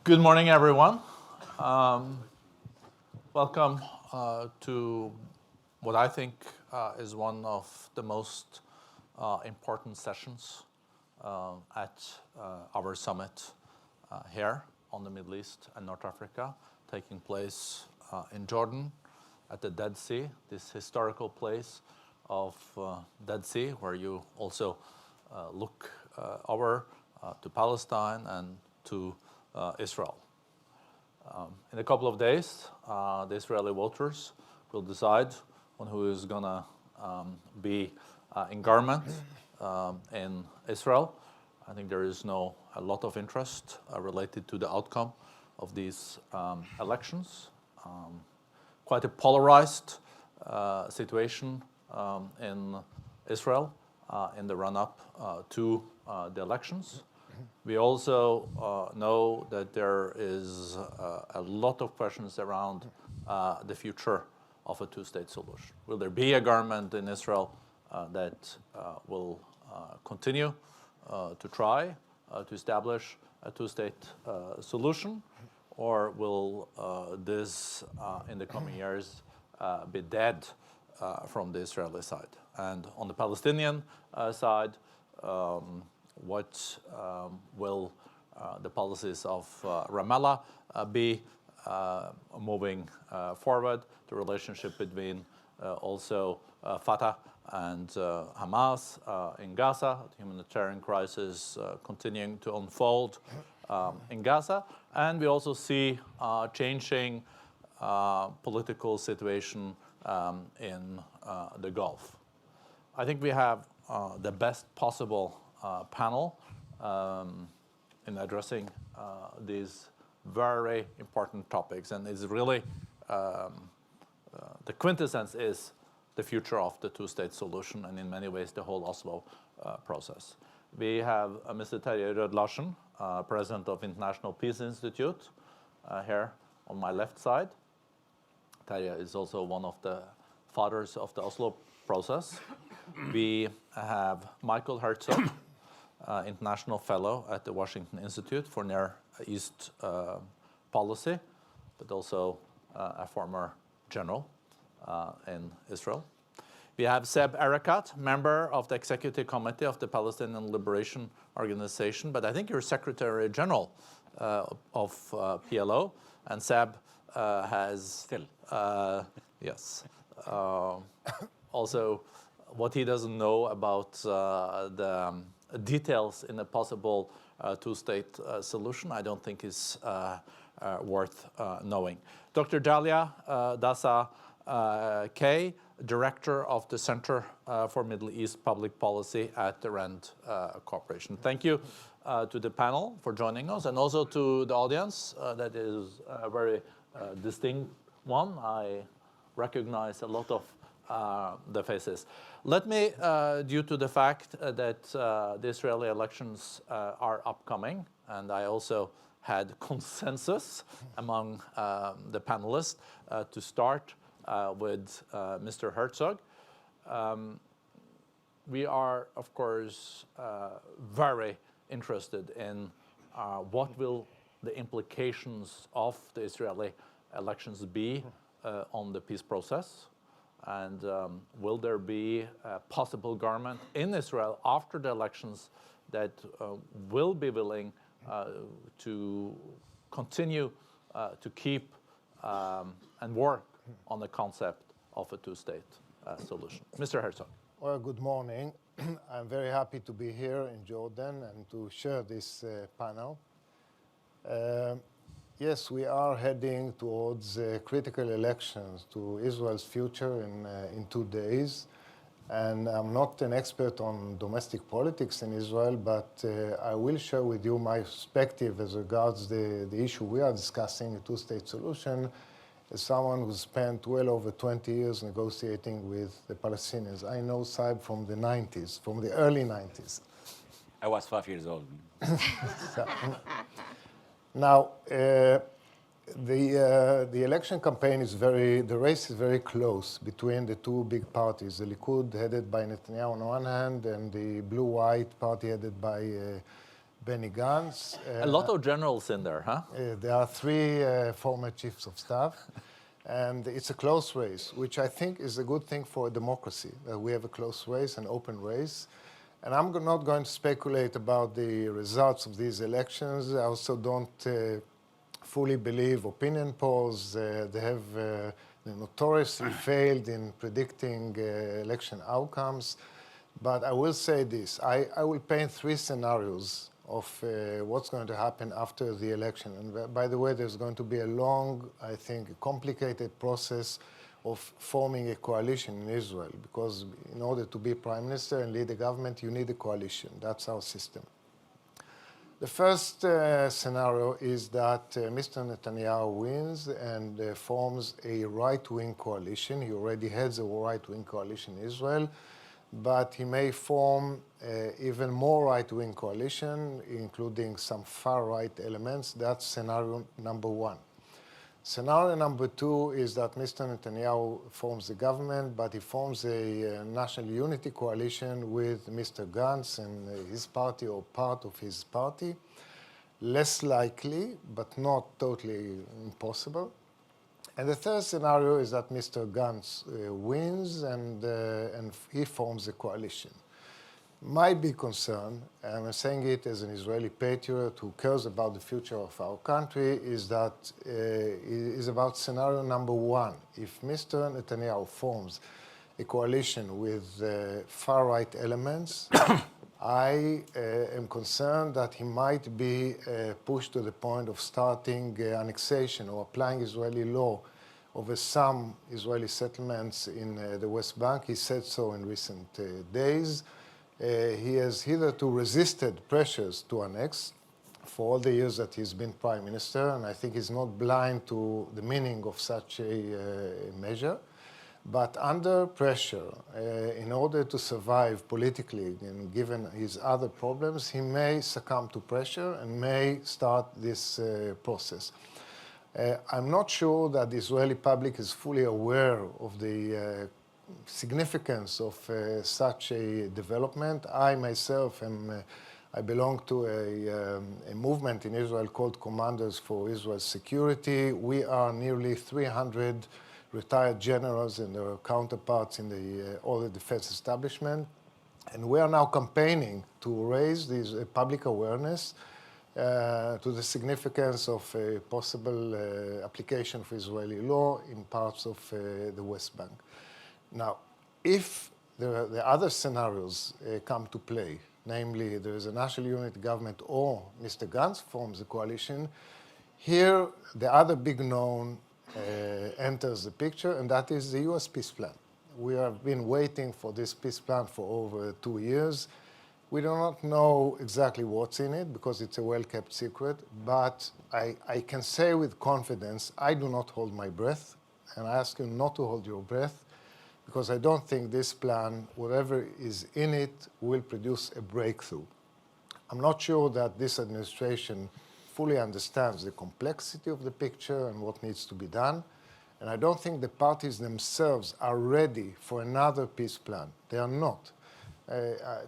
Good morning, everyone. Welcome to what I think is one of the most important sessions at our summit here on the Middle East and North Africa, taking place in Jordan at the Dead Sea, this historical place of Dead Sea, where you also look over to Palestine and to Israel. In a couple of days, the Israeli voters will decide on who is going to be in government in Israel. I think there is a lot of interest related to the outcome of these elections. Quite a polarized situation in Israel in the run-up to the elections. We also know that there is a lot of questions around the future of a two-state solution. Will there be a government in Israel that will continue to try to establish a two-state solution, or will this, in the coming years, be dead from the Israeli side? And on the Palestinian side, what will the policies of Ramallah be moving forward? The relationship between also Fatah and Hamas in Gaza, the humanitarian crisis continuing to unfold in Gaza, and we also see changing political situation in the Gulf. I think we have the best possible panel in addressing these very important topics, and it's really the quintessence is the future of the two-state solution, and in many ways the whole Oslo process. We have Mr. Terje Roed-Larsen, President of International Peace Institute, here on my left side. Terje is also one of the fathers of the Oslo process. We have Michael Herzog, International Fellow at the Washington Institute for Near East Policy, but also a former general in Israel. We have Saeb Erekat, member of the Executive Committee of the Palestinian Liberation Organization, but I think you're Secretary General of PLO, and Saeb has... Still. Yes. Also, what he doesn't know about the details in a possible two-state solution, I don't think is worth knowing. Dr. Dalia, Dassa, Kaye, Director of the Center for Middle East Public Policy at the RAND Corporation. Thank you to the panel for joining us, and also to the audience. That is a very distinct one. I recognize a lot of the faces. Let me, due to the fact that the Israeli elections are upcoming, and I also had consensus among the panelists to start with Mr. Herzog. We are, of course, very interested in what will the implications of the Israeli elections be on the peace process. And will there be a possible government in Israel after the elections that will be willing to continue to keep and work on the concept of a two-state solution? Mr. Herzog. Well, good morning. I'm very happy to be here in Jordan and to share this panel. Yes, we are heading towards critical elections to Israel's future in 2 days. And I'm not an expert on domestic politics in Israel, but I will share with you my perspective as regards the issue we are discussing, a two-state solution, as someone who spent well over 20 years negotiating with the Palestinians. I know Saeb from the 90s, from the early 90s. I was 5 years old. Now, the election campaign is the race is very close between the two big parties, the Likud headed by Netanyahu on one hand and the blue-white party headed by Benny Gantz. A lot of generals in there, huh? There are 3 former chiefs of staff, and it's a close race, which I think is a good thing for a democracy, that we have a close race, an open race. And I'm not going to speculate about the results of these elections. I also don't fully believe opinion polls. They have notoriously failed in predicting election outcomes. But I will say this. I will paint 3 scenarios of what's going to happen after the election. And by the way, there's going to be a long, I think, complicated process of forming a coalition in Israel, because in order to be prime minister and lead the government, you need a coalition. That's our system. The first scenario is that Mr. Netanyahu wins and forms a right-wing coalition. He already heads a right-wing coalition in Israel, but he may form even more right-wing coalition, including some far-right elements. That's scenario number 1. Scenario number 2 is that Mr. Netanyahu forms the government, but he forms a national unity coalition with Mr. Gantz and his party or part of his party. Less likely, but not totally impossible. And the third scenario is that Mr. Gantz wins and he forms a coalition. My big concern, and I'm saying it as an Israeli patriot who cares about the future of our country, is about scenario number 1. If Mr. Netanyahu forms a coalition with far-right elements, I am concerned that he might be pushed to the point of starting annexation or applying Israeli law over some Israeli settlements in the West Bank. He said so in recent days. He has hitherto resisted pressures to annex for all the years that he's been prime minister, and I think he's not blind to the meaning of such a measure. But under pressure, in order to survive politically, and given his other problems, he may succumb to pressure and may start this process. I'm not sure that the Israeli public is fully aware of the significance of such a development. I myself I belong to a movement in Israel called Commanders for Israel's Security. We are nearly 300 retired generals and their counterparts in all the defense establishment. And we are now campaigning to raise this public awareness to the significance of a possible application of Israeli law in parts of the West Bank. Now, if the other scenarios come to play, namely there is a national unity government or Mr. Gantz forms a coalition, here the other big known enters the picture, and that is the U.S. peace plan. We have been waiting for this peace plan for over 2 years. We do not know exactly what's in it because it's a well-kept secret, but I can say with confidence I do not hold my breath, and I ask you not to hold your breath, because I don't think this plan, whatever is in it, will produce a breakthrough. I'm not sure that this administration fully understands the complexity of the picture and what needs to be done. And I don't think the parties themselves are ready for another peace plan. They are not.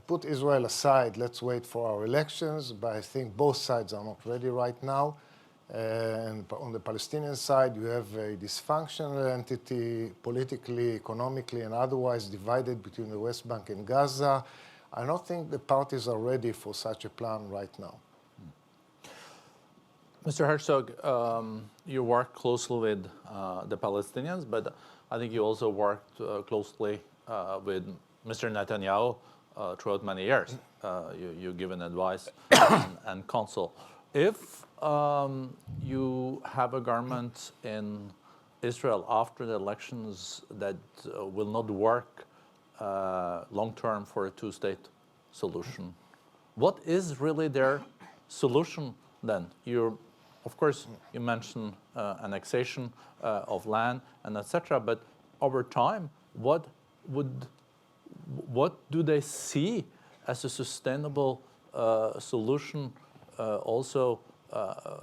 Put Israel aside, let's wait for our elections, but I think both sides are not ready right now. And on the Palestinian side, you have a dysfunctional entity, politically, economically, and otherwise divided between the West Bank and Gaza. I don't think the parties are ready for such a plan right now. Mr. Herzog, you work closely with the Palestinians, but I think you also worked closely with Mr. Netanyahu throughout many years. You've given advice and counsel. If you have a government in Israel after the elections that will not work long-term for a two-state solution, what is really their solution then? Of course, you mentioned annexation of land and etc. But over time, what do they see as a sustainable solution also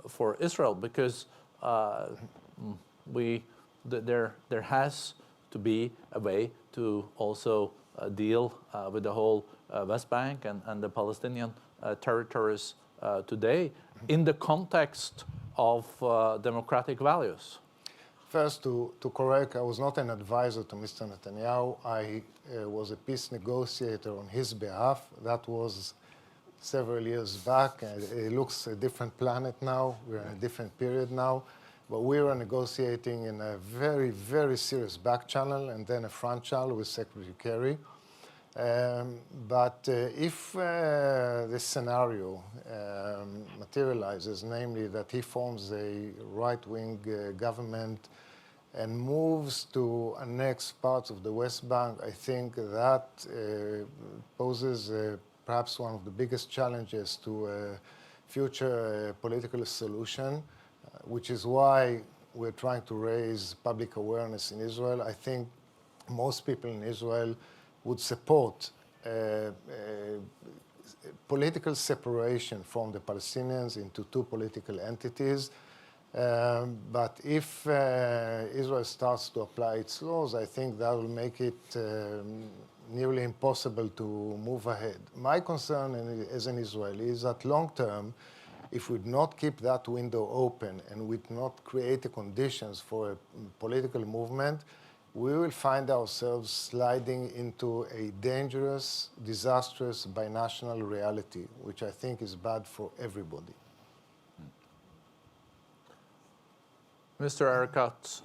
for Israel? Because there has to be a way to also deal with the whole West Bank and the Palestinian territories today in the context of democratic values? First, to correct, I was not an advisor to Mr. Netanyahu. I was a peace negotiator on his behalf. That was several years back. It looks a different planet now. We're in a different period now. But we were negotiating in a very, very serious back channel and then a front channel with Secretary Kerry. But if this scenario materializes, namely that he forms a right-wing government and moves to annex parts of the West Bank, I think that poses perhaps one of the biggest challenges to a future political solution, which is why we're trying to raise public awareness in Israel. I think most people in Israel would support political separation from the Palestinians into two political entities. But if Israel starts to apply its laws, I think that will make it nearly impossible to move ahead. My concern as an Israeli is that long term, if we do not keep that window open and we do not create the conditions for a political movement, we will find ourselves sliding into a dangerous, disastrous binational reality, which I think is bad for everybody. Mr. Erekat,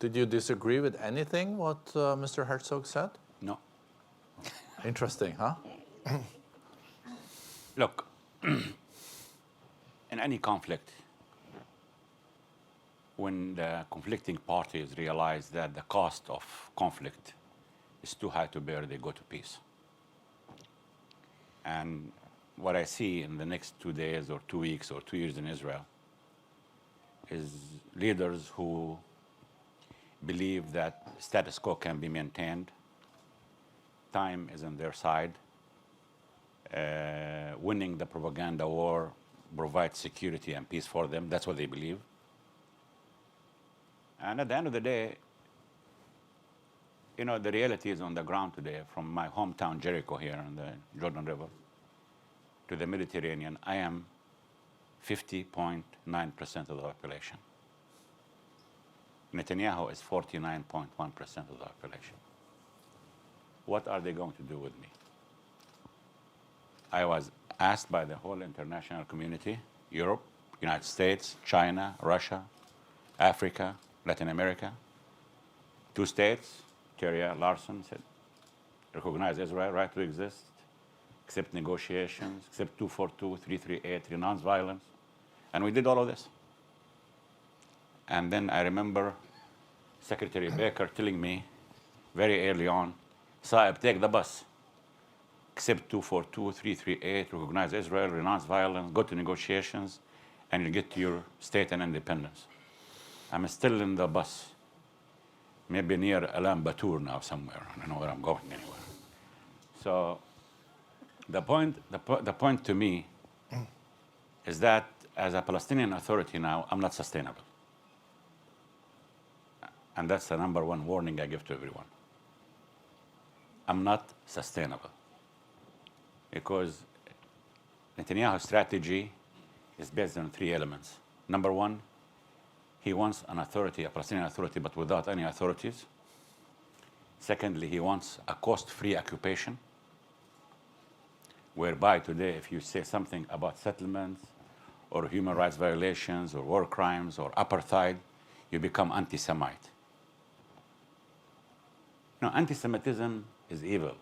did you disagree with anything what Mr. Herzog said? No. Interesting, huh? Look, in any conflict, when the conflicting parties realize that the cost of conflict is too high to bear, they go to peace. And what I see in the next 2 days or 2 weeks or 2 years in Israel is leaders who believe that status quo can be maintained, time is on their side, winning the propaganda war provides security and peace for them. That's what they believe. And at the end of the day, you know, the reality is on the ground today. From my hometown, Jericho, here on the Jordan River, to the Mediterranean, I am 50.9% of the population. Netanyahu is 49.1% of the population. What are they going to do with me? I was asked by the whole international community, Europe, United States, China, Russia, Africa, Latin America, 2 states, Terje, Larsen said, recognize Israel right to exist, accept negotiations, accept 242, 338, renounce violence. And we did all of this. And then I remember Secretary Baker telling me very early on, Saeb, take the bus. Accept 242, 338, recognize Israel, renounce violence, go to negotiations, and you get to your state and independence. I'm still in the bus, maybe near Alam Batur now somewhere. I don't know where I'm going anywhere. So the point to me is that as a Palestinian Authority now, I'm not sustainable. And that's the number one warning I give to everyone. I'm not sustainable. Because Netanyahu's strategy is based on 3 elements. Number one, he wants an authority, a Palestinian Authority, but without any authorities. Secondly, he wants a cost-free occupation, whereby today, if you say something about settlements or human rights violations or war crimes or apartheid, you become anti-Semite. No, anti-Semitism is evil.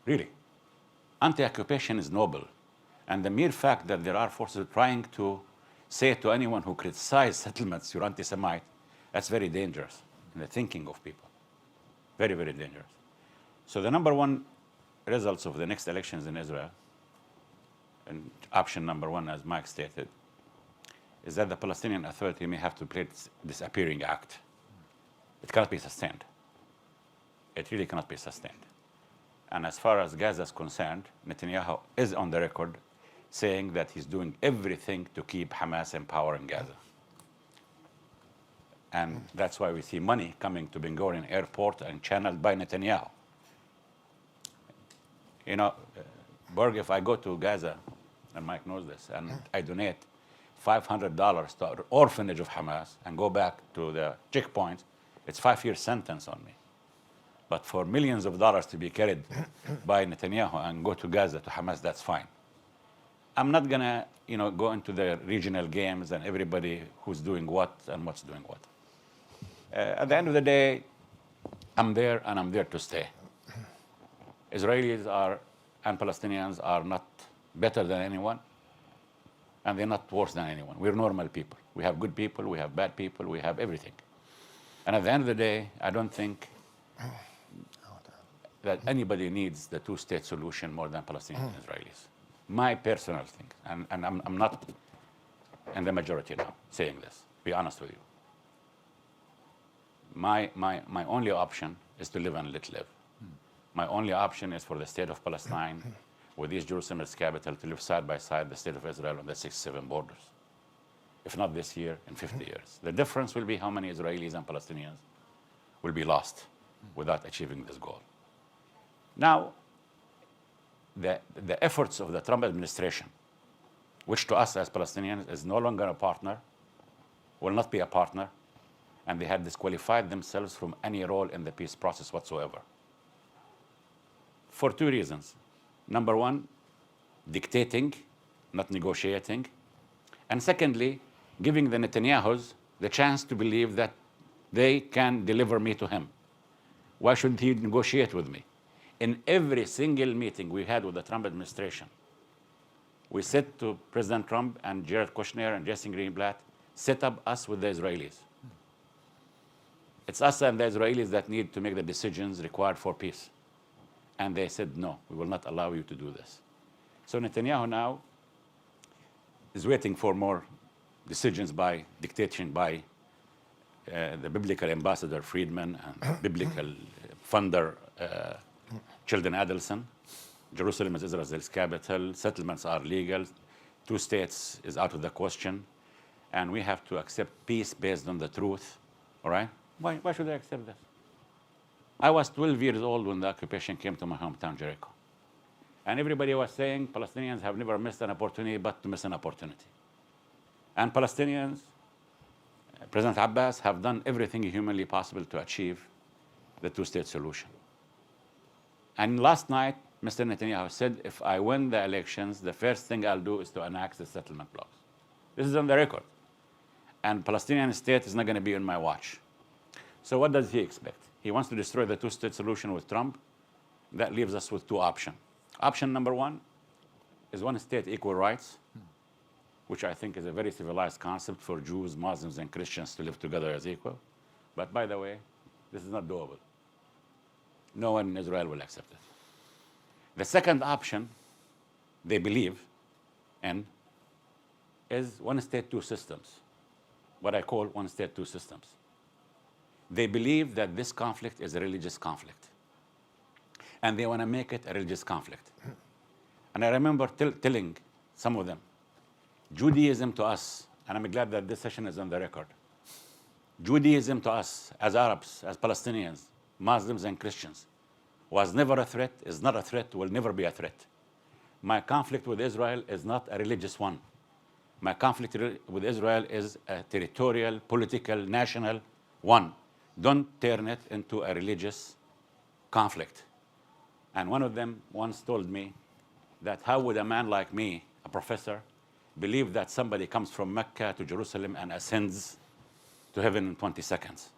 Really. Anti-occupation is noble. And the mere fact that there are forces trying to say to anyone who criticizes settlements, you're anti-Semite, that's very dangerous in the thinking of people. Very, very dangerous. So the number one results of the next elections in Israel, and option number one, as Mike stated, is that the Palestinian Authority may have to play this disappearing act. It cannot be sustained. It really cannot be sustained. And as far as Gaza is concerned, Netanyahu is on the record saying that he's doing everything to keep Hamas in power in Gaza. And that's why we see money coming to Ben Gurion Airport and channeled by Netanyahu. You know, Børge, if I go to Gaza, and Mike knows this, and I donate $500 to an orphanage of Hamas and go back to the checkpoint, it's a 5-year sentence on me. But for millions of dollars to be carried by Netanyahu and go to Gaza, to Hamas, that's fine. I'm not gonna, go into the regional games and everybody who's doing what and what's doing what. At the end of the day, I'm there and I'm there to stay. Israelis and Palestinians are not better than anyone, and they're not worse than anyone. We're normal people. We have good people, we have bad people, we have everything. And at the end of the day, I don't think that anybody needs the two-state solution more than Palestinians and Israelis. My personal thing, and I'm not in the majority now saying this, be honest with you. My only option is to live and let live. My only option is for the state of Palestine, with East Jerusalem as capital, to live side by side the state of Israel on the 67 borders. If not this year, in 50 years. The difference will be how many Israelis and Palestinians will be lost without achieving this goal. Now, the efforts of the Trump administration, which to us as Palestinians is no longer a partner, will not be a partner, and they have disqualified themselves from any role in the peace process whatsoever. For 2 reasons. Number one, dictating, not negotiating. And secondly, giving the Netanyahus the chance to believe that they can deliver me to him. Why should he negotiate with me? In every single meeting we had with the Trump administration, we said to President Trump and Jared Kushner and Jason Greenblatt, set up us with the Israelis. It's us and the Israelis that need to make the decisions required for peace. And they said, no, we will not allow you to do this. So Netanyahu now is waiting for more decisions by dictation by the biblical ambassador Friedman and biblical funder Sheldon Adelson. Jerusalem is Israel's capital. Settlements are legal. 2 states is out of the question. And we have to accept peace based on the truth. All right? Why should I accept this? I was 12 years old when the occupation came to my hometown, Jericho. And everybody was saying Palestinians have never missed an opportunity but to miss an opportunity. And Palestinians, President Abbas, have done everything humanly possible to achieve the two-state solution. And last night, Mr. Netanyahu said, if I win the elections, the first thing I'll do is to annex the settlement blocks. This is on the record. And Palestinian state is not going to be on my watch. So what does he expect? He wants to destroy the two-state solution with Trump. That leaves us with 2 options. Option number 1 is one state, equal rights, which I think is a very civilized concept for Jews, Muslims, and Christians to live together as equal. But by the way, this is not doable. No one in Israel will accept it. The second option they believe in is one state, 2 systems, what I call one state, 2 systems. They believe that this conflict is a religious conflict, and they want to make it a religious conflict. And I remember telling some of them, Judaism to us, and I'm glad that this session is on the record, Judaism to us as Arabs, as Palestinians, Muslims and Christians, was never a threat, is not a threat, will never be a threat. My conflict with Israel is not a religious one. My conflict with Israel is a territorial, political, national one. Don't turn it into a religious conflict. And one of them once told me that how would a man like me, a professor, believe that somebody comes from Mecca to Jerusalem and ascends to heaven in 20 seconds?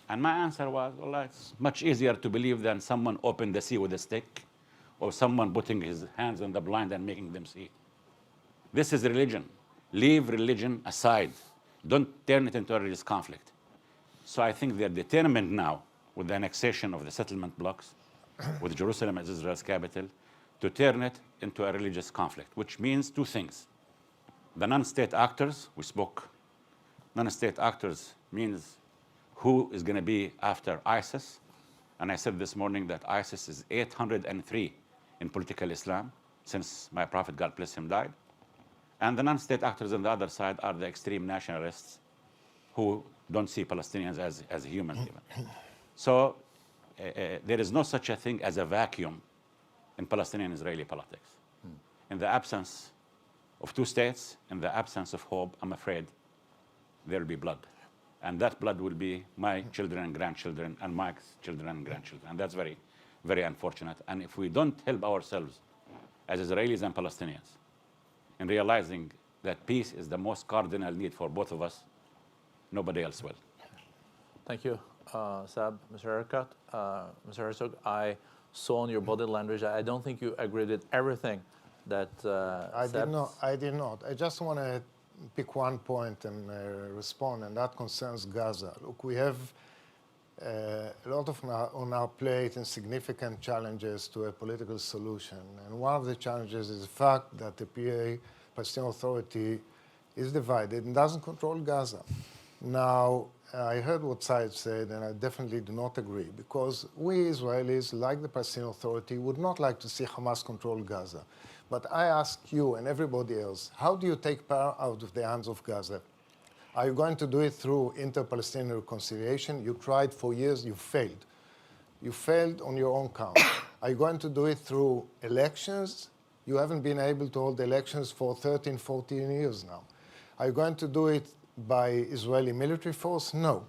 And my answer was, well, it's much easier to believe than someone opened the sea with a stick or someone putting his hands on the blind and making them see. This is religion. Leave religion aside. Don't turn it into a religious conflict. So I think they're determined now, with the annexation of the settlement blocks, with Jerusalem as Israel's capital, to turn it into a religious conflict, which means 2 things. The non-state actors, we spoke, non-state actors means who is going to be after ISIS. And I said this morning that ISIS is 803 in political Islam since my prophet, God bless him, died. And the non-state actors on the other side are the extreme nationalists who don't see Palestinians as humans even. So there is no such a thing as a vacuum in Palestinian-Israeli politics. In the absence of two states, in the absence of hope, I'm afraid there will be blood. And that blood will be my children and grandchildren and Mike's children and grandchildren. And that's very, very unfortunate. And if we don't help ourselves as Israelis and Palestinians in realizing that peace is the most cardinal need for both of us, nobody else will. Thank you, Saeb. Mr. Erekat, Mr. Herzog, I saw on your body language, I don't think you agreed with everything that I did not. I just want to pick one point and respond, and that concerns Gaza. Look, we have a lot on our plate and significant challenges to a political solution. And one of the challenges is the fact that the PA, Palestinian Authority, is divided and doesn't control Gaza. Now, I heard what Saeb said, and I definitely do not agree, because we Israelis, like the Palestinian Authority, would not like to see Hamas control Gaza. But I ask you and everybody else, how do you take power out of the hands of Gaza? Are you going to do it through inter-Palestinian reconciliation? You tried for years, you failed. You failed on your own count. Are you going to do it through elections? You haven't been able to hold elections for 13, 14 years now. Are you going to do it by Israeli military force? No.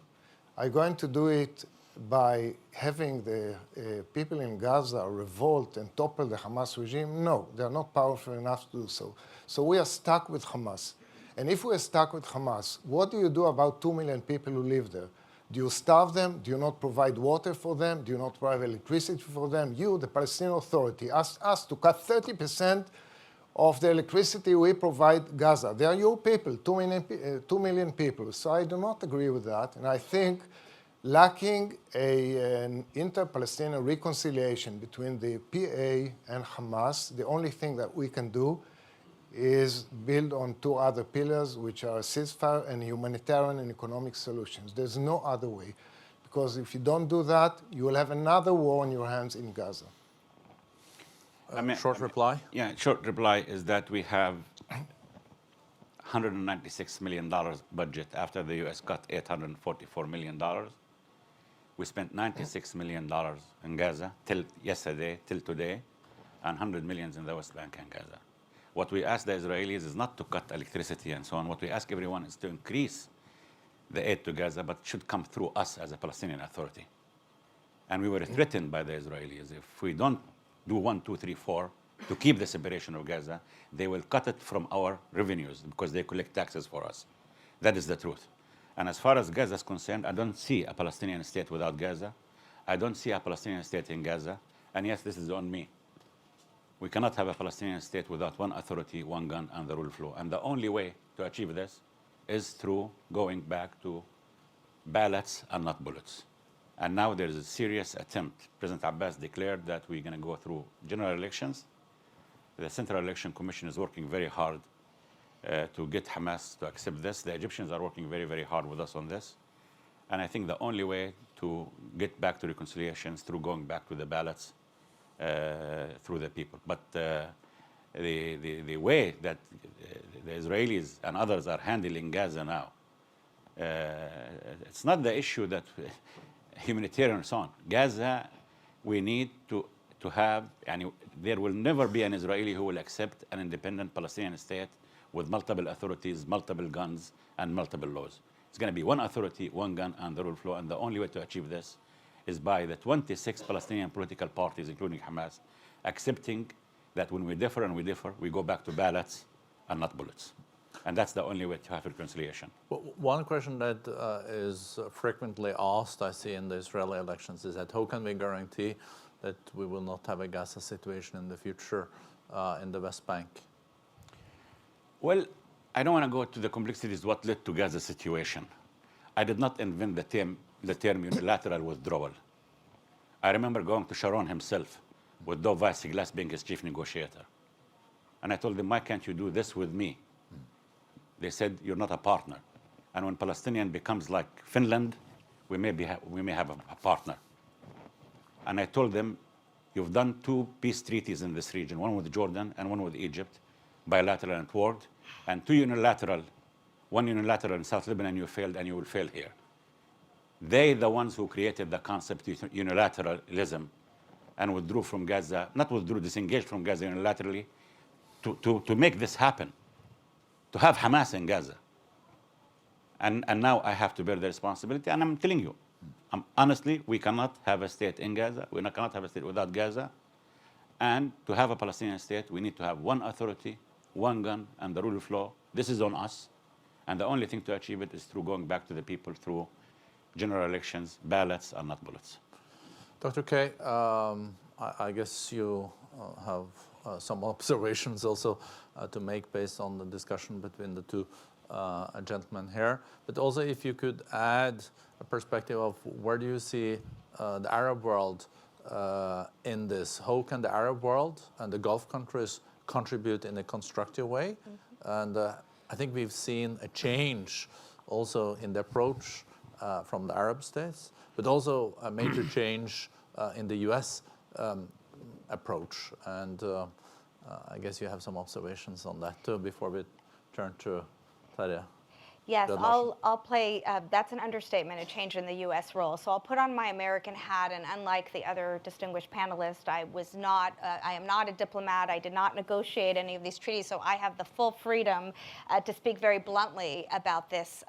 Are you going to do it by having the people in Gaza revolt and topple the Hamas regime? No, they're not powerful enough to do so. So we are stuck with Hamas. And if we're stuck with Hamas, what do you do about 2 million people who live there? Do you starve them? Do you not provide water for them? Do you not provide electricity for them? You, the Palestinian Authority, asked us to cut 30% of the electricity we provide Gaza. They are your people, 2 million people. So I do not agree with that. And I think lacking an inter-Palestinian reconciliation between the PA and Hamas, the only thing that we can do is build on two other pillars, which are ceasefire and humanitarian and economic solutions. There's no other way, because if you don't do that, you will have another war on your hands in Gaza. Short reply? Yeah, short reply is that we have $196 million budget after the U.S. cut $844 million. We spent $96 million in Gaza till yesterday, till today, and $100 million in the West Bank and Gaza. What we ask the Israelis is not to cut electricity and so on. What we ask everyone is to increase the aid to Gaza, but it should come through us as a Palestinian Authority. And we were threatened by the Israelis. If we don't do 1, 2, 3, 4 to keep the separation of Gaza, they will cut it from our revenues because they collect taxes for us. That is the truth. And as far as Gaza is concerned, I don't see a Palestinian state without Gaza. I don't see a Palestinian state in Gaza. And yes, this is on me. We cannot have a Palestinian state without one authority, one gun, and the rule of law. And the only way to achieve this is through going back to ballots and not bullets. And now there is a serious attempt. President Abbas declared that we're going to go through general elections. The Central Election Commission is working very hard to get Hamas to accept this. The Egyptians are working very, very hard with us on this. And I think the only way to get back to reconciliation is through going back to the ballots through the people. But the way that the Israelis and others are handling Gaza now, it's not the issue that humanitarian and so on. Gaza, we need to have, and there will never be an Israeli who will accept an independent Palestinian state with multiple authorities, multiple guns, and multiple laws. It's going to be one authority, one gun, and the rule of law. And the only way to achieve this is by the 26 Palestinian political parties, including Hamas, accepting that when we differ and we differ, we go back to ballots and not bullets. And that's the only way to have reconciliation. Well, one question that is frequently asked, I see in the Israeli elections, is that how can we guarantee that we will not have a Gaza situation in the future in the West Bank? Well, I don't want to go to the complexities what led to Gaza situation. I did not invent the term unilateral withdrawal. I remember going to Sharon himself with Dov Weissiglas being his chief negotiator. And I told them, why can't you do this with me? They said, you're not a partner. And when Palestinian becomes like Finland, we may have a partner. And I told them, you've done 2 peace treaties in this region, one with Jordan and one with Egypt, bilateral and toward, and 2 unilateral, one unilateral in South Lebanon, you failed, and you will fail here. They, the ones who created the concept of unilateralism, and withdrew from Gaza, not withdrew, disengaged from Gaza unilaterally to make this happen, to have Hamas in Gaza. And now I have to bear the responsibility, and I'm telling you, honestly, we cannot have a state in Gaza. We cannot have a state without Gaza. And to have a Palestinian state, we need to have one authority, one gun, and the rule of law. This is on us. And the only thing to achieve it is through going back to the people through general elections, ballots, and not bullets. Dr. Kaye, I guess you have some observations also to make based on the discussion between the two gentlemen here. But also if you could add a perspective of where do you see the Arab world in this? How can the Arab world and the Gulf countries contribute in a constructive way? And I think we've seen a change also in the approach from the Arab states, but also a major change in the US approach. And I guess you have some observations on that too before we turn to Terje. Yes, I'll play, that's an understatement, a change in the U.S. role. So I'll put on my American hat, and unlike the other distinguished panelists, I am not a diplomat. I did not negotiate any of these treaties, so I have the full freedom to speak very bluntly about this,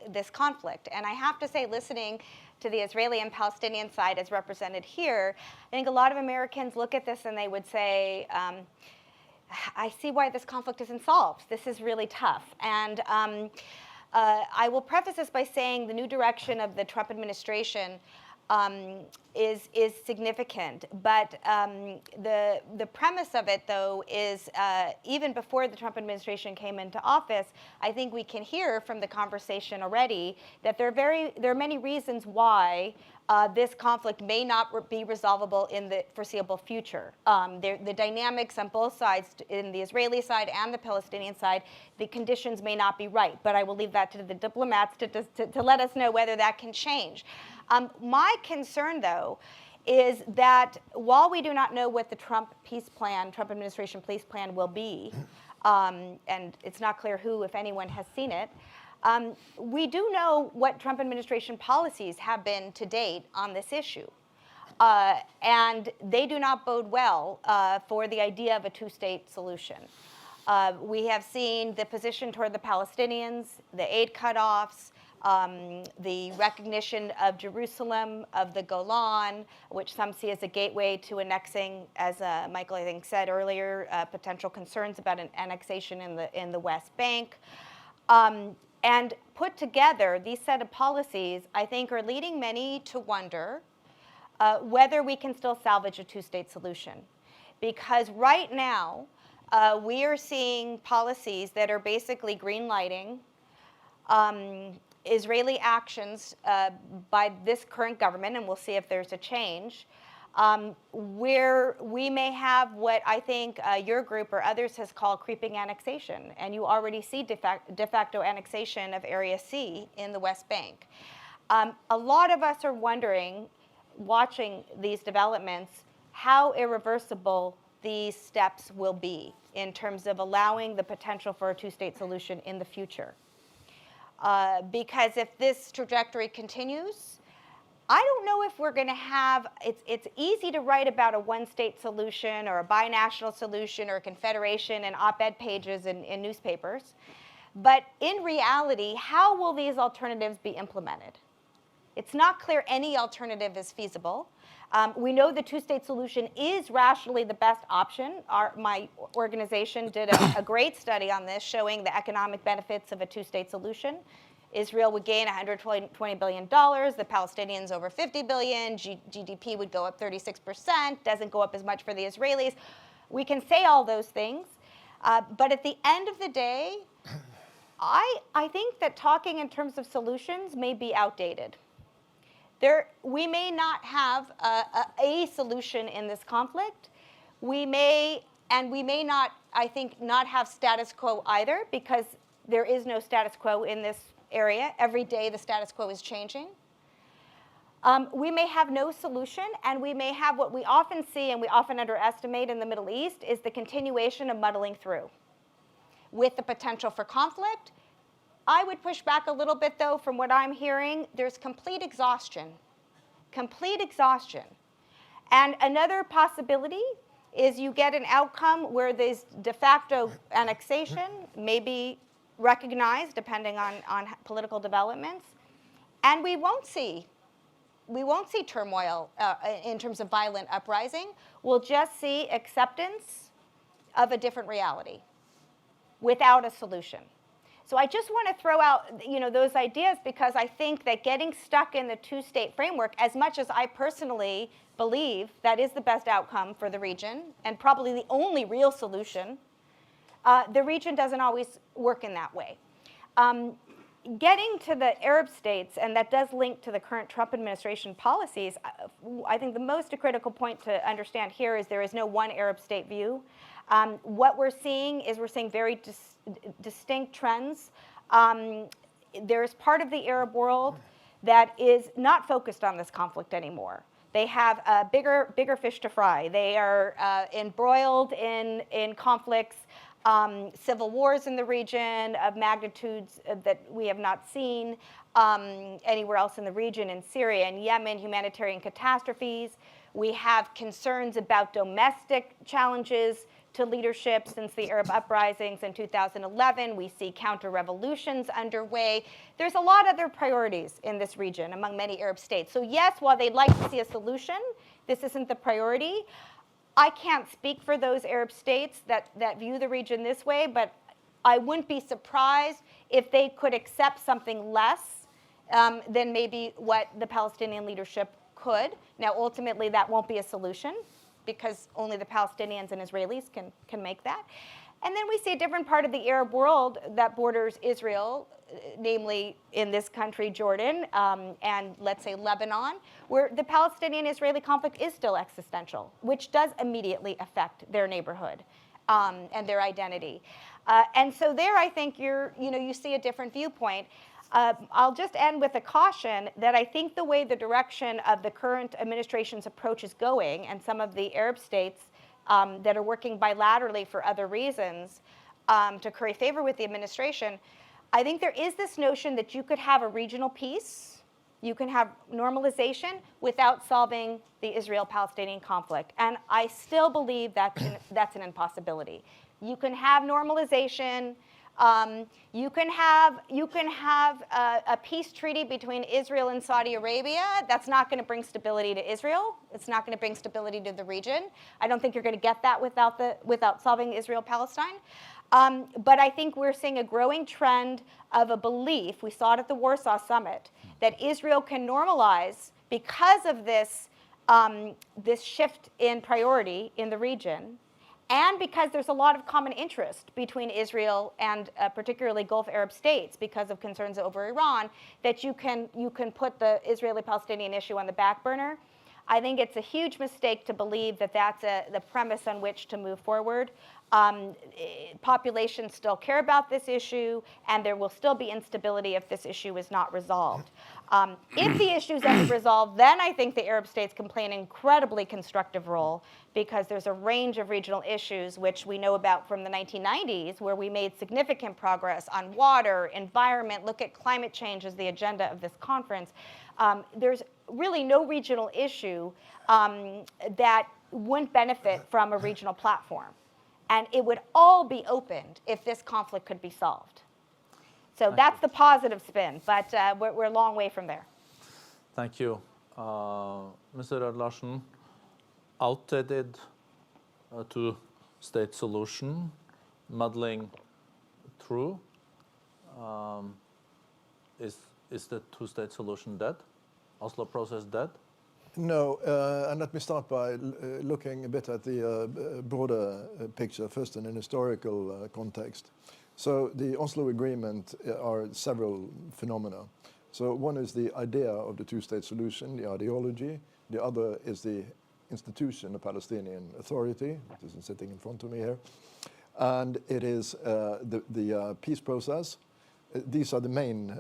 this conflict. And I have to say, listening to the Israeli and Palestinian side as represented here, I think a lot of Americans look at this and they would say, I see why this conflict isn't solved. This is really tough. And I will preface this by saying the new direction of the Trump administration is significant. But the premise of it, though, is even before the Trump administration came into office, I think we can hear from the conversation already that there are many reasons why this conflict may not be resolvable in the foreseeable future. The dynamics on both sides, in the Israeli side and the Palestinian side, the conditions may not be right. But I will leave that to the diplomats to let us know whether that can change. My concern, though, is that while we do not know what the Trump administration peace plan will be, and it's not clear who, if anyone, has seen it, we do know what Trump administration policies have been to date on this issue. And they do not bode well for the idea of a two-state solution. We have seen the position toward the Palestinians, the aid cutoffs, the recognition of Jerusalem, of the Golan, which some see as a gateway to annexing, as Michael, I think, said earlier, potential concerns about an annexation in the West Bank. And put together, these set of policies, I think, are leading many to wonder whether we can still salvage a two-state solution. Because right now, we are seeing policies that are basically green-lighting Israeli actions by this current government, and we'll see if there's a change, where we may have what I think your group or others has called creeping annexation. And you already see de facto annexation of Area C in the West Bank. A lot of us are wondering, watching these developments, how irreversible these steps will be in terms of allowing the potential for a two-state solution in the future. Because if this trajectory continues, I don't know if we're going to have, it's easy to write about a one-state solution or a binational solution or a confederation in op-ed pages in newspapers. But in reality, how will these alternatives be implemented? It's not clear any alternative is feasible. We know the two-state solution is rationally the best option. My organization did a great study on this, showing the economic benefits of a two-state solution. Israel would gain $120 billion, the Palestinians over $50 billion, GDP would go up 36%, doesn't go up as much for the Israelis. We can say all those things, but at the end of the day, I think that talking in terms of solutions may be outdated. We may not have a solution in this conflict. We may not, I think, not have status quo either, because there is no status quo in this area. Every day the status quo is changing. We may have no solution, and we may have what we often see and we often underestimate in the Middle East is the continuation of muddling through with the potential for conflict. I would push back a little bit, though, from what I'm hearing. There's complete exhaustion. Complete exhaustion. And another possibility is you get an outcome where this de facto annexation may be recognized depending on political developments, and we won't see turmoil in terms of violent uprising. We'll just see acceptance of a different reality without a solution. So I just want to throw out, those ideas, because I think that getting stuck in the two-state framework, as much as I personally believe that is the best outcome for the region and probably the only real solution, the region doesn't always work in that way. Getting to the Arab states, and that does link to the current Trump administration policies, I think the most critical point to understand here is there is no one Arab state view. What we're seeing is very distinct trends. There's part of the Arab world that is not focused on this conflict anymore. They have bigger fish to fry. They are embroiled in conflicts, civil wars in the region of magnitudes that we have not seen anywhere else in the region, in Syria and Yemen, humanitarian catastrophes. We have concerns about domestic challenges to leadership since the Arab uprisings in 2011. We see counter-revolutions underway. There's a lot of other priorities in this region among many Arab states. So yes, while they'd like to see a solution, this isn't the priority. I can't speak for those Arab states that view the region this way, but I wouldn't be surprised if they could accept something less than maybe what the Palestinian leadership could. Now, ultimately, that won't be a solution, because only the Palestinians and Israelis can make that. And then we see a different part of the Arab world that borders Israel, namely in this country, Jordan, and let's say Lebanon, where the Palestinian-Israeli conflict is still existential, which does immediately affect their neighborhood and their identity. And so there, I think you see a different viewpoint. I'll just end with a caution that I think the way the direction of the current administration's approach is going, and some of the Arab states that are working bilaterally for other reasons to curry favor with the administration, I think there is this notion that you could have a regional peace, you can have normalization without solving the Israel-Palestinian conflict. And I still believe that's an impossibility. You can have normalization. You can have a peace treaty between Israel and Saudi Arabia. That's not going to bring stability to Israel. It's not going to bring stability to the region. I don't think you're going to get that without solving Israel-Palestine. But I think we're seeing a growing trend of a belief, we saw it at the Warsaw Summit, that Israel can normalize because of this shift in priority in the region, and because there's a lot of common interest between Israel and particularly Gulf Arab states because of concerns over Iran, that you can put the Israeli-Palestinian issue on the back burner. I think it's a huge mistake to believe that that's the premise on which to move forward. Populations still care about this issue, and there will still be instability if this issue is not resolved. If the issue is ever resolved, then I think the Arab states can play an incredibly constructive role, because there's a range of regional issues which we know about from the 1990s, where we made significant progress on water, environment. Look at climate change as the agenda of this conference. There's really no regional issue that wouldn't benefit from a regional platform. And it would all be opened if this conflict could be solved. So that's the positive spin, but we're a long way from there. Thank you. Mr. Roed-Larsen, outdated two-state solution, muddling through. Is the two-state solution dead? Oslo process dead? No, and let me start by looking a bit at the broader picture, first in an historical context. So the Oslo Agreement are several phenomena. So one is the idea of the two-state solution, the ideology. The other is the institution, the Palestinian Authority, which is sitting in front of me here. And it is the peace process. These are the main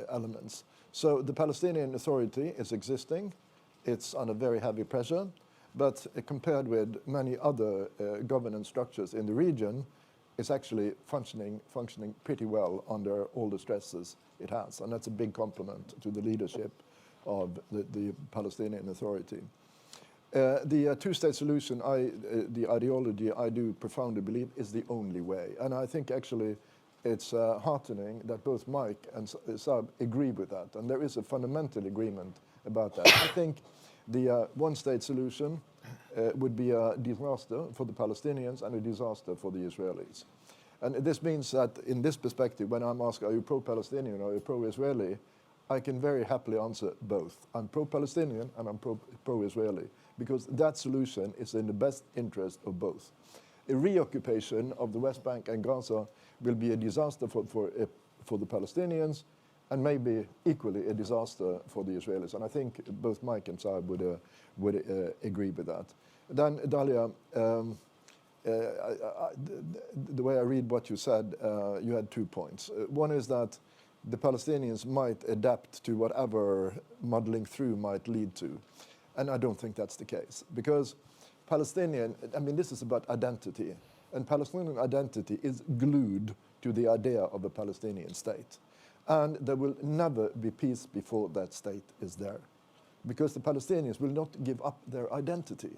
elements. So the Palestinian Authority is existing. It's under very heavy pressure, but compared with many other governance structures in the region, it's actually functioning pretty well under all the stresses it has, and that's a big compliment to the leadership of the Palestinian Authority. The two-state solution, the ideology I do profoundly believe is the only way. And I think actually it's heartening that both Mike and Saeb agree with that. And there is a fundamental agreement about that. I think the one-state solution would be a disaster for the Palestinians and a disaster for the Israelis. And this means that in this perspective, when I'm asked, are you pro-Palestinian or are you pro-Israeli, I can very happily answer both. I'm pro-Palestinian and I'm pro-Israeli, because that solution is in the best interest of both. A reoccupation of the West Bank and Gaza will be a disaster for the Palestinians and maybe equally a disaster for the Israelis. And I think both Mike and Saeb would agree with that. Then, Dalia, the way I read what you said, you had 2 points. One is that the Palestinians might adapt to whatever muddling through might lead to. And I don't think that's the case. Because this is about identity. And Palestinian identity is glued to the idea of a Palestinian state. And there will never be peace before that state is there. Because the Palestinians will not give up their identity.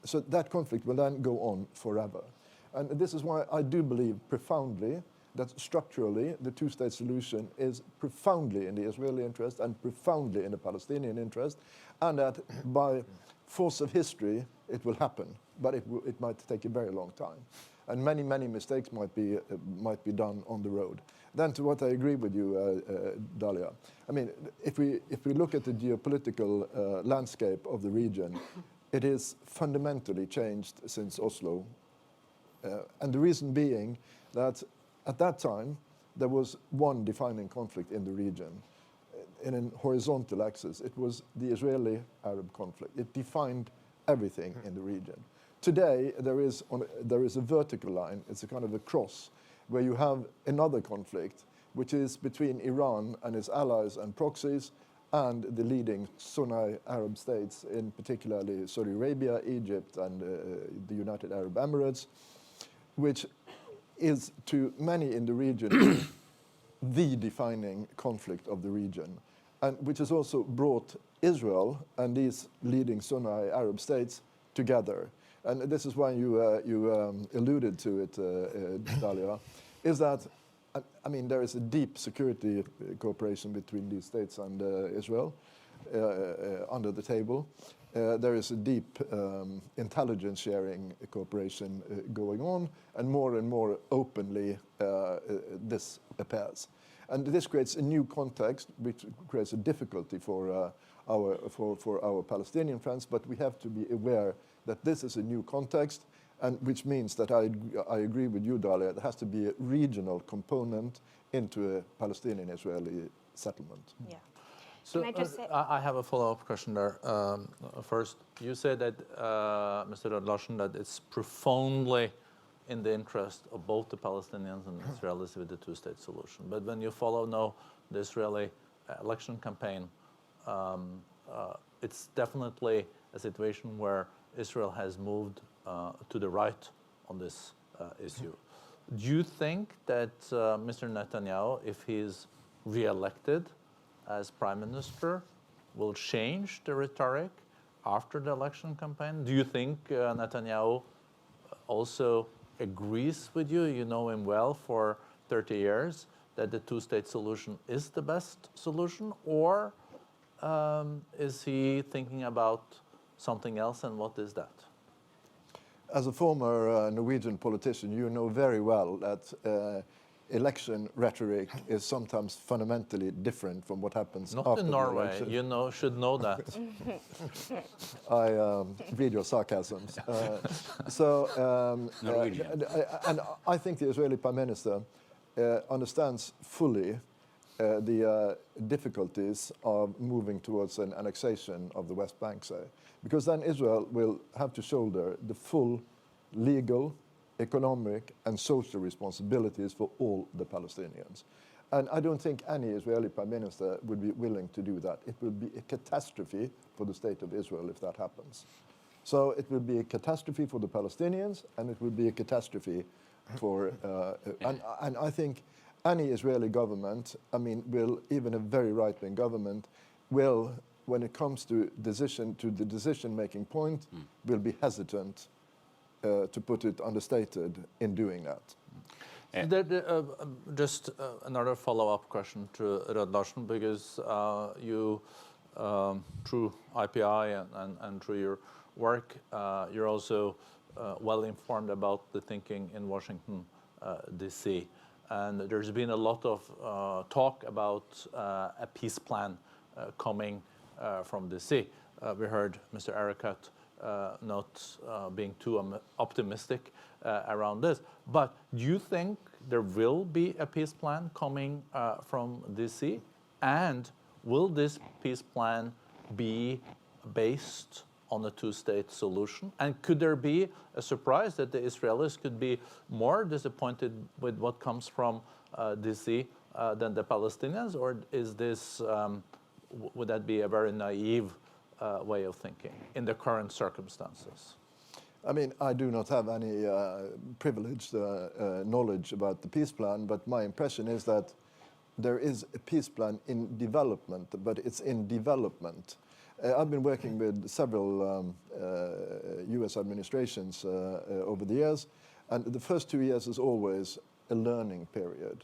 So that conflict will then go on forever. And this is why I do believe profoundly that structurally the two-state solution is profoundly in the Israeli interest and profoundly in the Palestinian interest, and that by force of history it will happen, but it might take a very long time. And many, many mistakes might be done on the road. Then to what I agree with you, Dalia. I mean, if we look at the geopolitical landscape of the region, it is fundamentally changed since Oslo. And the reason being that at that time, there was one defining conflict in the region. In a horizontal axis, it was the Israeli-Arab conflict. It defined everything in the region. Today, there is a vertical line. It's a kind of a cross where you have another conflict, which is between Iran and its allies and proxies and the leading Sunni Arab states, in particularly Saudi Arabia, Egypt, and the United Arab Emirates, which is to many in the region the defining conflict of the region, and which has also brought Israel and these leading Sunni Arab states together. And this is why you alluded to it, Dalia, is that, I mean, there is a deep security cooperation between these states and Israel under the table. There is a deep intelligence sharing cooperation going on, and more openly this appears. And this creates a new context, which creates a difficulty for our Palestinian friends, but we have to be aware that this is a new context, and which means that I agree with you, Dalia, there has to be a regional component into a Palestinian-Israeli settlement. Yeah. So Can I just say? I have a follow-up question there. First, you said that, Mr. Roed-Larsen, that it's profoundly in the interest of both the Palestinians and Israelis with the two-state solution. But when you follow now the Israeli election campaign, it's definitely a situation where Israel has moved to the right on this issue. Do you think that Mr. Netanyahu, if he's re-elected as prime minister, will change the rhetoric after the election campaign? Do you think Netanyahu also agrees with you? You know him well for 30 years, that the two-state solution is the best solution, or is he thinking about something else, and what is that? As a former Norwegian politician, you know very well that election rhetoric is sometimes fundamentally different from what happens Not after in the Norway. election. You should know that. I read your sarcasms. Norwegian. And I think the Israeli Prime Minister understands fully the difficulties of moving towards an annexation of the West Bank, say, because then Israel will have to shoulder the full legal, economic, and social responsibilities for all the Palestinians. And I don't think any Israeli Prime Minister would be willing to do that. It would be a catastrophe for the state of Israel if that happens. So it will be a catastrophe for the Palestinians, and it will be a catastrophe for, and I think any Israeli government, I mean, will, even a very right-wing government, will, when it comes to the decision-making point, will be hesitant, to put it understated, in doing that. Just another follow-up question to Roed-Larsen, because you, through IPI and through your work, you're also well informed about the thinking in Washington, D.C. And there's been a lot of talk about a peace plan coming from D.C. We heard Mr. Erekat not being too optimistic around this. But do you think there will be a peace plan coming from D.C.? And will this peace plan be based on a two-state solution? And could there be a surprise that the Israelis could be more disappointed with what comes from D.C. Than the Palestinians? Or is this, would that be a very naive way of thinking in the current circumstances? I mean, I do not have any privileged knowledge about the peace plan, but my impression is that there is a peace plan in development, but it's in development. I've been working with several US administrations over the years, and the first 2 years is always a learning period.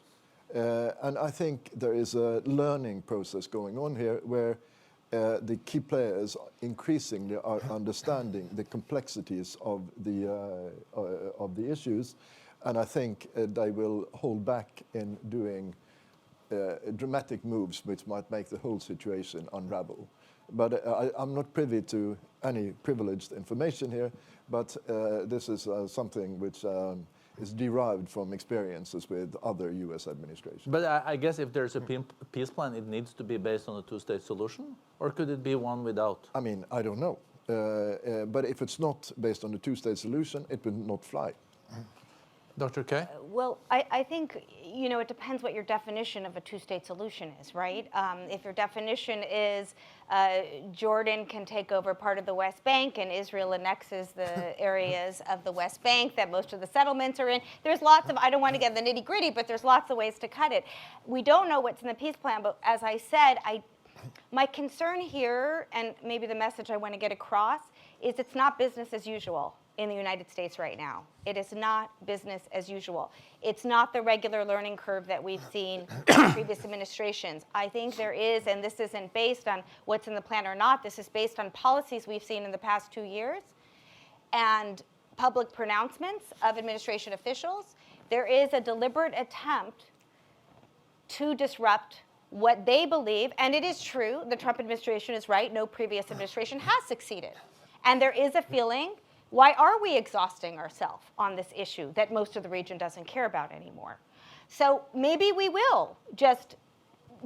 And I think there is a learning process going on here where the key players increasingly are understanding the complexities of the issues, and I think they will hold back in doing dramatic moves which might make the whole situation unravel. But I'm not privy to any privileged information here, but this is something which is derived from experiences with other US administrations. But I guess if there's a peace plan, it needs to be based on a two-state solution? Or could it be one without? I mean, I don't know. But if it's not based on a two-state solution, it will not fly. Dr. Kaye? Well, I think, you know, it depends what your definition of a two-state solution is, right? If your definition is Jordan can take over part of the West Bank and Israel annexes the areas of the West Bank that most of the settlements are in, there's lots of, I don't want to get the nitty-gritty, but there's lots of ways to cut it. We don't know what's in the peace plan, but as I said, my concern here, and maybe the message I want to get across, is it's not business as usual in the United States right now. It is not business as usual. It's not the regular learning curve that we've seen in previous administrations. I think there is, and this isn't based on what's in the plan or not, this is based on policies we've seen in the past 2 years and public pronouncements of administration officials. There is a deliberate attempt to disrupt what they believe, and it is true, the Trump administration is right, no previous administration has succeeded. And there is a feeling, why are we exhausting ourselves on this issue that most of the region doesn't care about anymore? So maybe we will just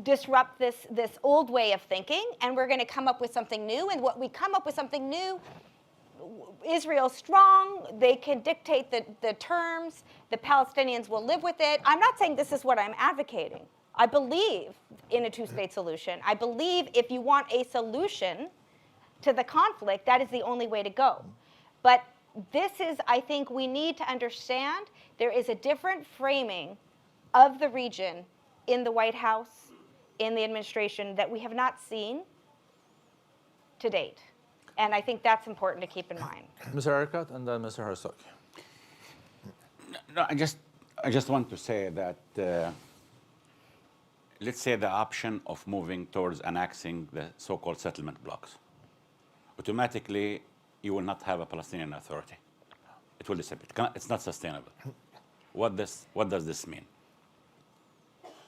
disrupt this old way of thinking, and we're going to come up with something new. And what we come up with something new, Israel's strong, they can dictate the terms, the Palestinians will live with it. I'm not saying this is what I'm advocating. I believe in a two-state solution. I believe if you want a solution to the conflict, that is the only way to go. But this is, I think we need to understand there is a different framing of the region in the White House, in the administration, that we have not seen to date. And I think that's important to keep in mind. Mr. Erekat and then Mr. Herzog. No, I just want to say that let's say the option of moving towards annexing the so-called settlement blocks. Automatically, you will not have a Palestinian Authority. It will disappear. It's not sustainable. What does this mean?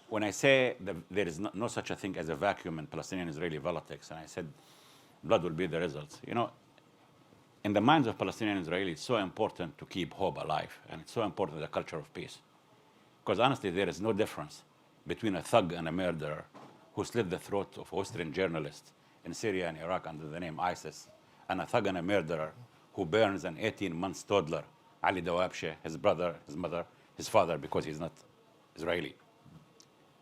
When I say that there is no such a thing as a vacuum in Palestinian-Israeli politics, and I said blood will be the results, you know, in the minds of Palestinian and Israelis, it's so important to keep hope alive, and it's so important the culture of peace. Because honestly, there is no difference between a thug and a murderer who slit the throat of Austrian journalists in Syria and Iraq under the name ISIS, and a thug and a murderer who burns an 18-month toddler, Ali Dawabshe, his brother, his mother, his father, because he's not Israeli.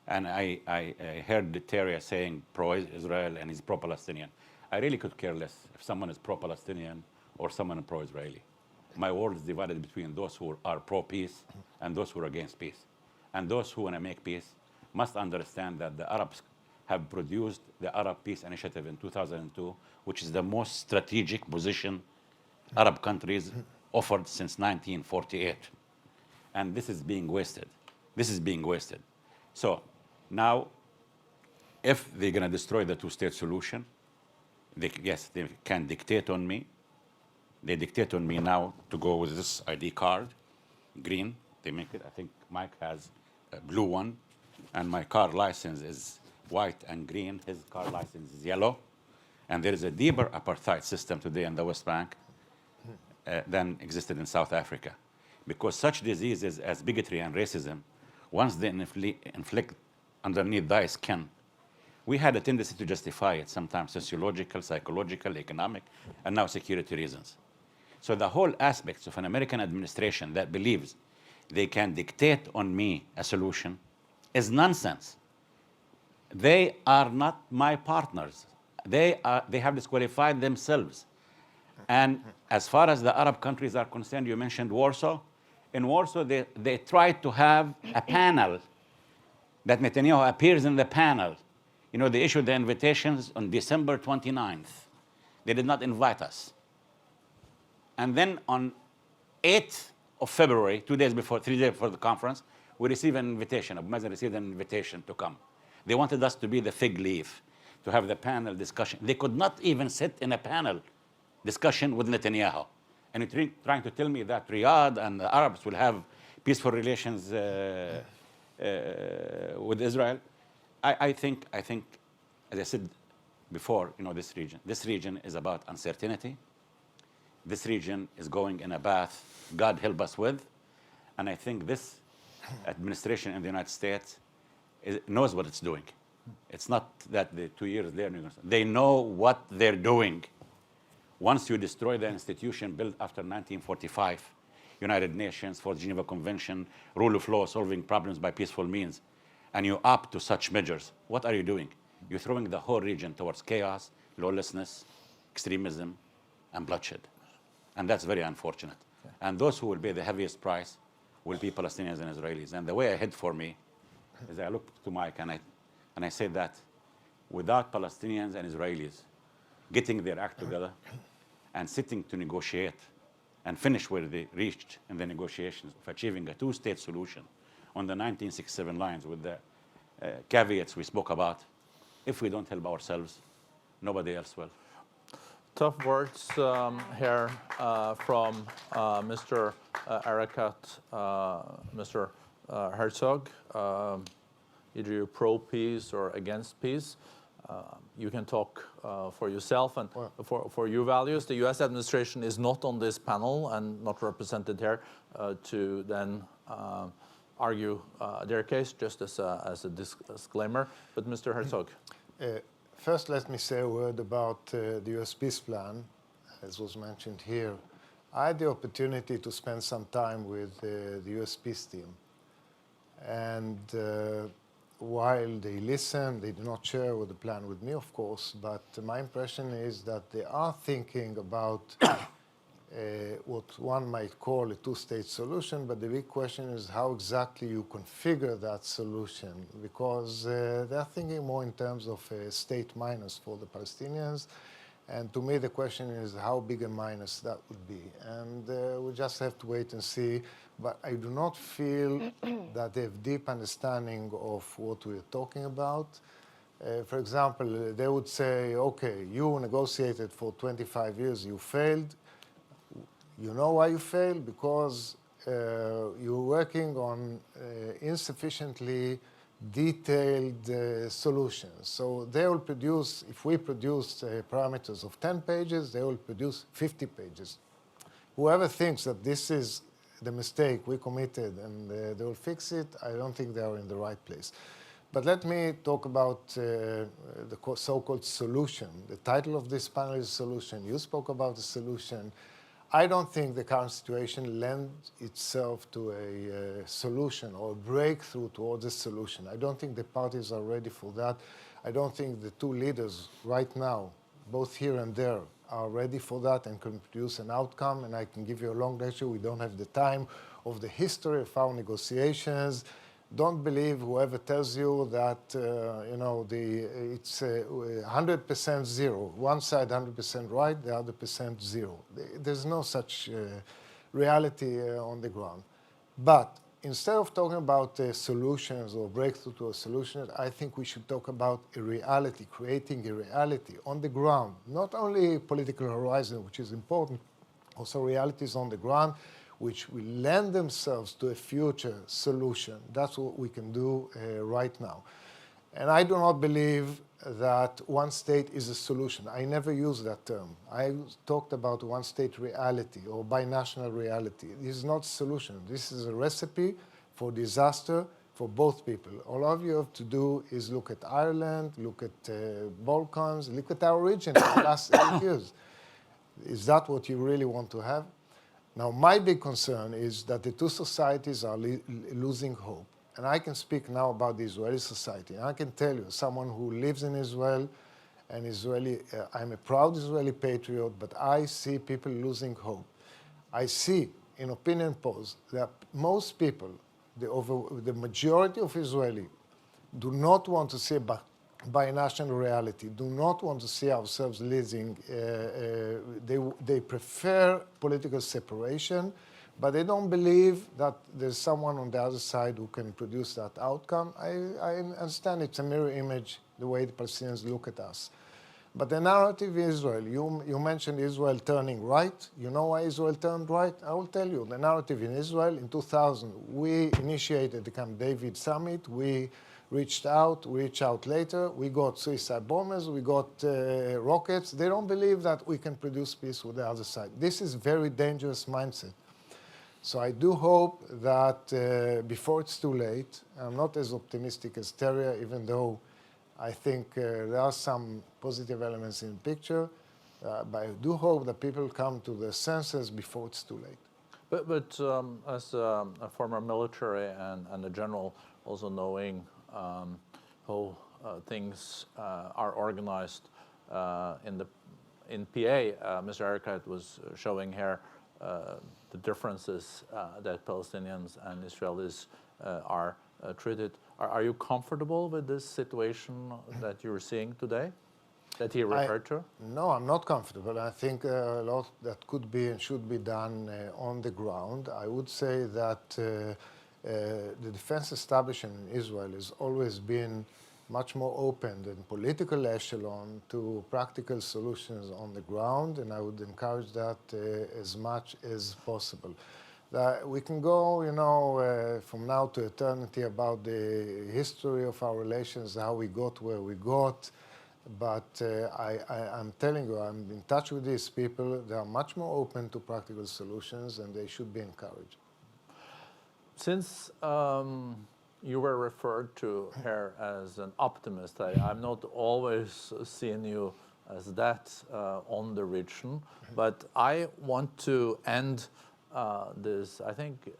And I heard Terje saying pro-Israel and he's pro-Palestinian. I really could care less if someone is pro-Palestinian or someone is pro-Israeli. My world is divided between those who are pro-peace and those who are against peace. And those who want to make peace must understand that the Arabs have produced the Arab Peace Initiative in 2002, which is the most strategic position Arab countries offered since 1948. And this is being wasted. This is being wasted. So now, if they're going to destroy the two-state solution, yes, they can dictate on me. They dictate on me now to go with this ID card, green. They make it. I think Mike has a blue one, and my car license is white and green. His car license is yellow. And there is a deeper apartheid system today in the West Bank than existed in South Africa. Because such diseases as bigotry and racism, once they inflict underneath thy skin, we had a tendency to justify it, sometimes sociological, psychological, economic, and now security reasons. So the whole aspects of an American administration that believes they can dictate on me a solution is nonsense. They are not my partners. They have disqualified themselves. And as far as the Arab countries are concerned, you mentioned Warsaw. In Warsaw, they tried to have a panel that Netanyahu appears in the panel. You know, they issued the invitations on December 29th. They did not invite us. And then on 8th of February, 3 days before the conference, we received an invitation. Abu Mazen received an invitation to come. They wanted us to be the fig leaf, to have the panel discussion. They could not even sit in a panel discussion with Netanyahu. And you're trying to tell me that Riyadh and the Arabs will have peaceful relations with Israel? I think, as I said before, you know, this region is about uncertainty. This region is going in a path God help us with. And I think this administration in the United States knows what it's doing. It's not that the 2 years later, they know what they're doing. Once you destroy the institution built after 1945, United Nations, Fourth Geneva Convention, rule of law, solving problems by peaceful means, and you opt to such measures, what are you doing? You're throwing the whole region towards chaos, lawlessness, extremism, and bloodshed. And that's very unfortunate. Okay. And those who will pay the heaviest price will be Palestinians and Israelis. And the way ahead for me is I look to Mike and I say that without Palestinians and Israelis getting their act together and sitting to negotiate and finish where they reached in the negotiations of achieving a two-state solution on the 1967 lines with the caveats we spoke about, if we don't help ourselves, nobody else will. Tough words here from Mr. Erekat, Mr. Herzog. Either you're pro-peace or against peace. You can talk for yourself and for your values. The U.S. administration is not on this panel and not represented here to then argue their case, just as a disclaimer. But Mr. Herzog. First, let me say a word about the U.S. peace plan, as was mentioned here. I had the opportunity to spend some time with the U.S. peace team. And while they listen, they do not share the plan with me, of course, but my impression is that they are thinking about what one might call a two-state solution, but the big question is how exactly you configure that solution, because they're thinking more in terms of a state minus for the Palestinians. And to me, the question is how big a minus that would be. And we just have to wait and see. But I do not feel that they have deep understanding of what we're talking about. For example, they would say, okay, you negotiated for 25 years, you failed. You know why you failed? Because you're working on insufficiently detailed solutions. So they will produce, if we produce parameters of 10 pages, they will produce 50 pages. Whoever thinks that this is the mistake we committed and they will fix it, I don't think they are in the right place. But let me talk about the so-called solution. The title of this panel is Solution. You spoke about the solution. I don't think the current situation lends itself to a solution or a breakthrough towards a solution. I don't think the parties are ready for that. I don't think the two leaders right now, both here and there, are ready for that and can produce an outcome. And I can give you a long lecture. We don't have the time of the history of our negotiations. Don't believe whoever tells you that it's 100% zero. One side 100% right, the other percent zero. There's no such reality on the ground. But instead of talking about solutions or breakthrough to a solution, I think we should talk about a reality, creating a reality on the ground. Not only political horizon, which is important, also realities on the ground, which will lend themselves to a future solution. That's what we can do right now. And I do not believe that one state is a solution. I never use that term. I talked about one state reality or binational reality. This is not a solution. This is a recipe for disaster for both people. All of you have to do is look at Ireland, look at Balkans, look at our region in the last 8 years. Is that what you really want to have? Now, my big concern is that the two societies are losing hope. And I can speak now about the Israeli society. And I can tell you, someone who lives in Israel, and Israeli, I'm a proud Israeli patriot, but I see people losing hope. I see in opinion polls that most people, the majority of Israelis, do not want to see a binational reality, do not want to see ourselves living. They prefer political separation, but they don't believe that there's someone on the other side who can produce that outcome. I understand it's a mirror image, the way the Palestinians look at us. But the narrative in Israel, you mentioned Israel turning right. You know why Israel turned right? I will tell you. The narrative in Israel, in 2000, we initiated the Camp David summit. We reached out later. We got suicide bombers. We got rockets. They don't believe that we can produce peace with the other side. This is very dangerous mindset. So I do hope that before it's too late, I'm not as optimistic as Terje, even though I think there are some positive elements in the picture, but I do hope that people come to their senses before it's too late. But as a former military and a general, also knowing how things are organized in PA, Mr. Erekat was showing here the differences that Palestinians and Israelis are treated. Are you comfortable with this situation that you're seeing today, that he referred to? No, I'm not comfortable. I think a lot that could be and should be done on the ground. I would say that the defense establishment in Israel has always been much more open than political echelon to practical solutions on the ground, and I would encourage that as much as possible. We can go, from now to eternity about the history of our relations, how we got where we got, but I'm telling you, I'm in touch with these people. They are much more open to practical solutions, and they should be encouraged. Since you were referred to here as an optimist, I'm not always seeing you as that on the region, but I want to end this, I think,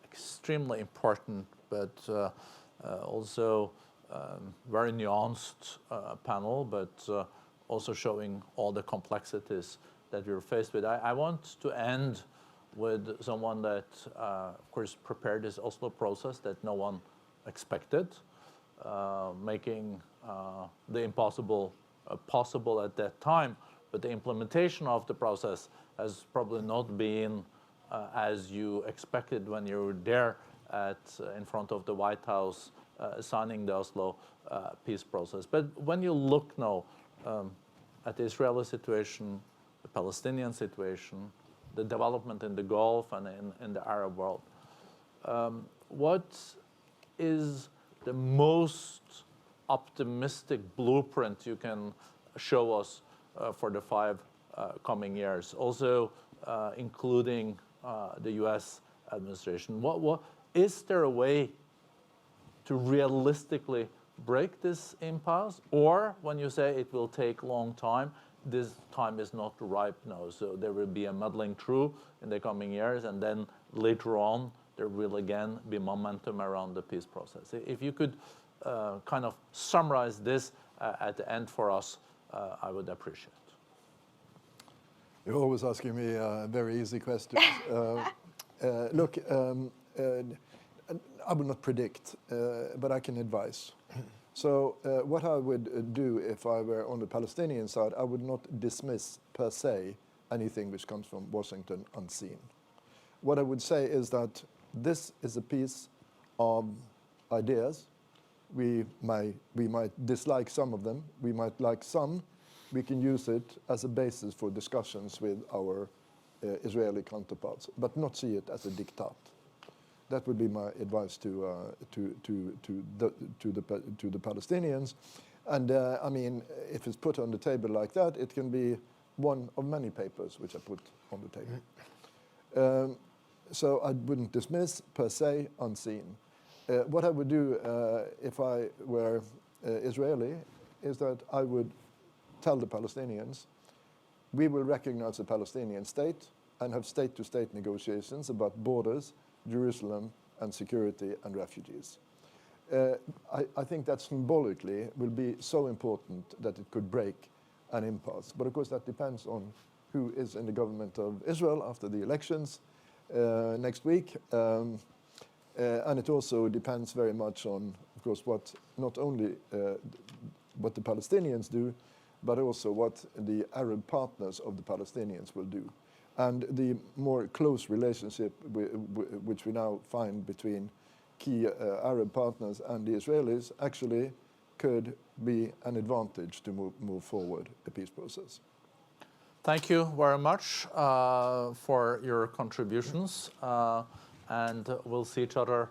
extremely important, but also very nuanced panel, but also showing all the complexities that we're faced with. I want to end with someone that, of course, prepared this Oslo process that no one expected, making the impossible possible at that time. But the implementation of the process has probably not been as you expected when you were there in front of the White House signing the Oslo peace process. But when you look now at the Israeli situation, the Palestinian situation, the development in the Gulf and in the Arab world, what is the most optimistic blueprint you can show us for the 5 coming years, also including the U.S. administration? What is there a way to realistically break this impasse? Or when you say it will take a long time, this time is not ripe now, so there will be a muddling through in the coming years, and then later on there will again be momentum around the peace process. If you could kind of summarize this at the end for us, I would appreciate it. You're always asking me very easy questions. Look, I will not predict, but I can advise. So what I would do if I were on the Palestinian side, I would not dismiss per se anything which comes from Washington unseen. What I would say is that this is a piece of ideas. We might dislike some of them, we might like some. We can use it as a basis for discussions with our Israeli counterparts, but not see it as a diktat. That would be my advice to the Palestinians. And I mean, if it's put on the table like that, it can be one of many papers which are put on the table. So I wouldn't dismiss per se unseen. What I would do if I were Israeli is that I would tell the Palestinians, we will recognize the Palestinian state and have state-to-state negotiations about borders, Jerusalem, and security and refugees. I think that symbolically will be so important that it could break an impasse. But of course that depends on who is in the government of Israel after the elections next week. And it also depends very much on, of course, what not only what the Palestinians do, but also what the Arab partners of the Palestinians will do. And the more close relationship which we now find between key Arab partners and the Israelis actually could be an advantage to move forward the peace process. Thank you very much for your contributions. And we'll see each other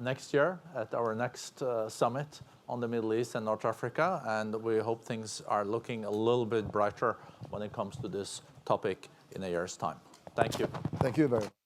next year at our next summit on the Middle East and North Africa. And we hope things are looking a little bit brighter when it comes to this topic in a year's time. Thank you. Thank you very much.